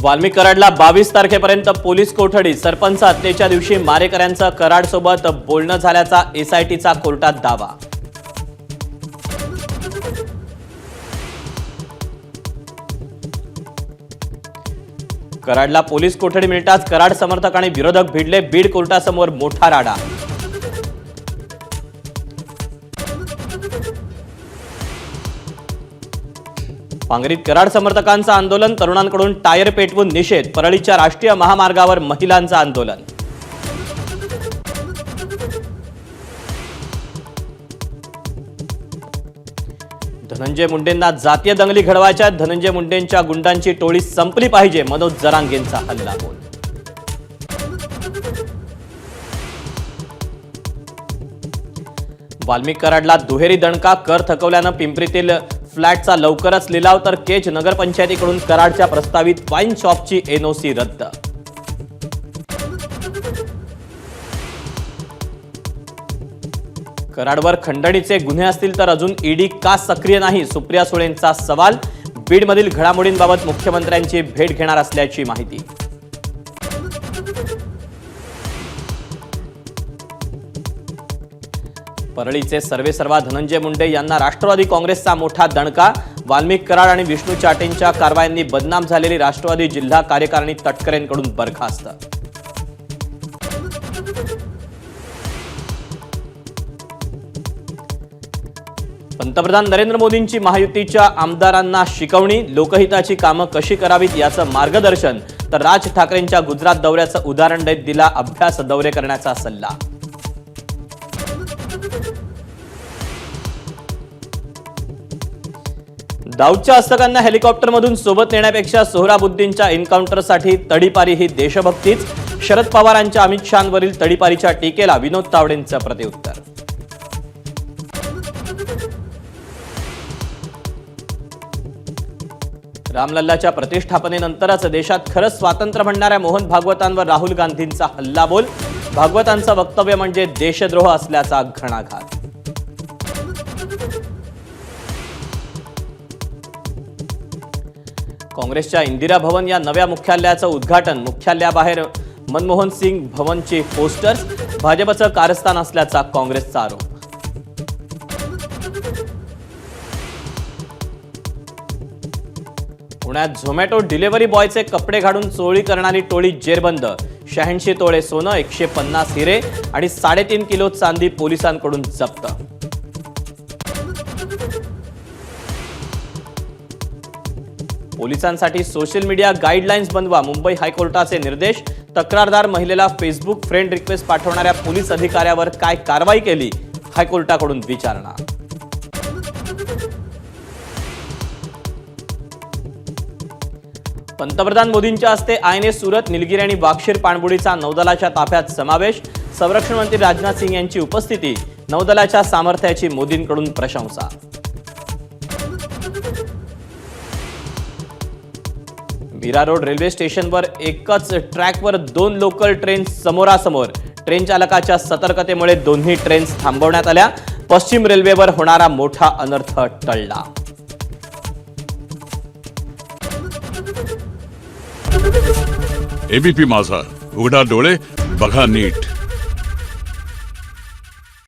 वाल्मिक कराडला 22 तारखेपर्यंत पोलीस कोठडी। सरपंच हत्येच्या दिवशी मारेकऱ्यांचं कराडसोबत बोलणं झाल्याचा एसआयटीचा कोर्टात दावा। कराडला पोलीस कोठडी मिळताच कराड समर्थक आणि विरोधक भिडले। बीड कोर्टासमोर मोठा राडा। पांगरीत कराड समर्थकांचं आंदोलन। तरुणांकडून टायर पेटवून निषेध। परळीच्या राष्ट्रीय महामार्गावर महिलांचं आंदोलन। धनंजय मुंडेंना जातीय दंगली घडवायच्या। धनंजय मुंडेंच्या गुंडांची टोळी संपली पाहिजे। मनोज जरांगेंचा हल्लाबोल। वाल्मिक कराडला दुहेरी दणका। कर थकवल्यानं पिंपरीतील फ्लॅटचा लवकरच लिलाव। तर केज नगरपंचायतीकडून कराडच्या प्रस्तावित वाईन शॉपची एनओसी रद्द। कराडवर खंडणीचे गुन्हे असतील तर अजून ईडी का सक्रिय नाही? सुप्रिया सुळेंचा सवाल। बीडमधील घडामोडींबाबत मुख्यमंत्र्यांची भेट घेणार असल्याची माहिती। परळीचे सर्वेसर्वा धनंजय मुंडे यांना राष्ट्रवादी काँग्रेसचा मोठा दणका। वाल्मिक कराड आणि विष्णू चाटेंच्या कारवायांनी बदनाम झालेली राष्ट्रवादी जिल्हा कार्यकारिणी तटकरेंकडून बरखास्त। पंतप्रधान नरेंद्र मोदींची महायुतीच्या आमदारांना शिकवणी। लोकहिताची कामं कशी करावीत याचं मार्गदर्शन। तर राज ठाकरेंच्या गुजरात दौऱ्याचं उदाहरण देत दिला अभ्यास दौरे करण्याचा सल्ला। दाऊदच्या हस्तकांना हेलिकॉप्टरमधून सोबत नेण्यापेक्षा सोहराबुद्दीनच्या एन्काउंटरसाठी तडीपारी ही देशभक्तीच। शरद पवारांच्या अमित शहांवरील तडीपारीच्या टीकेला विनोद तावडेंचं प्रत्युत्तर। रामलल्लाच्या प्रतिष्ठापनेनंतरच देशात खरंच स्वातंत्र्य म्हणणाऱ्या मोहन भागवतांवर राहुल गांधींचा हल्लाबोल। भागवतांचं वक्तव्य म्हणजे देशद्रोह असल्याचा घणाघात। काँग्रेसच्या इंदिरा भवन या नव्या मुख्यालयाचं उद्घाटन। मुख्यालयाबाहेर मनमोहन सिंग भवनची पोस्टर्स। भाजपचं कारस्थान असल्याचा काँग्रेसचा आरोप। पुण्यात झोमॅटो डिलिव्हरी बॉयचे कपडे घालून चोरी करणारी टोळी जेरबंद। 86 तोळे सोनं, 150 हिरे आणि 3.5 किलो चांदी पोलिसांकडून जप्त। पोलिसांसाठी सोशल मीडिया गाईडलाईन्स बनवा। मुंबई हायकोर्टाचे निर्देश। तक्रारदार महिलेला फेसबुक फ्रेंड रिक्वेस्ट पाठवणाऱ्या पोलीस अधिकाऱ्यावर काय कारवाई केली? हायकोर्टाकडून विचारणा। पंतप्रधान मोदींच्या हस्ते INS सुरत, निलगिरी आणि वाक्षीर पाणबुडीचा नौदलाच्या ताफ्यात समावेश। संरक्षण मंत्री राजनाथ सिंग यांची उपस्थिती। नौदलाच्या सामर्थ्याची मोदींकडून प्रशंसा। मीरा रोड रेल्वे स्टेशनवर एकच ट्रॅकवर 2 लोकल ट्रेन समोरासमोर। ट्रेन चालकाच्या सतर्कतेमुळे दोन्ही ट्रेन्स थांबवण्यात आल्या। पश्चिम रेल्वेवर होणारा मोठा अनर्थ टळला। एबीपी माझा, उघडा डोळे बघा नीट।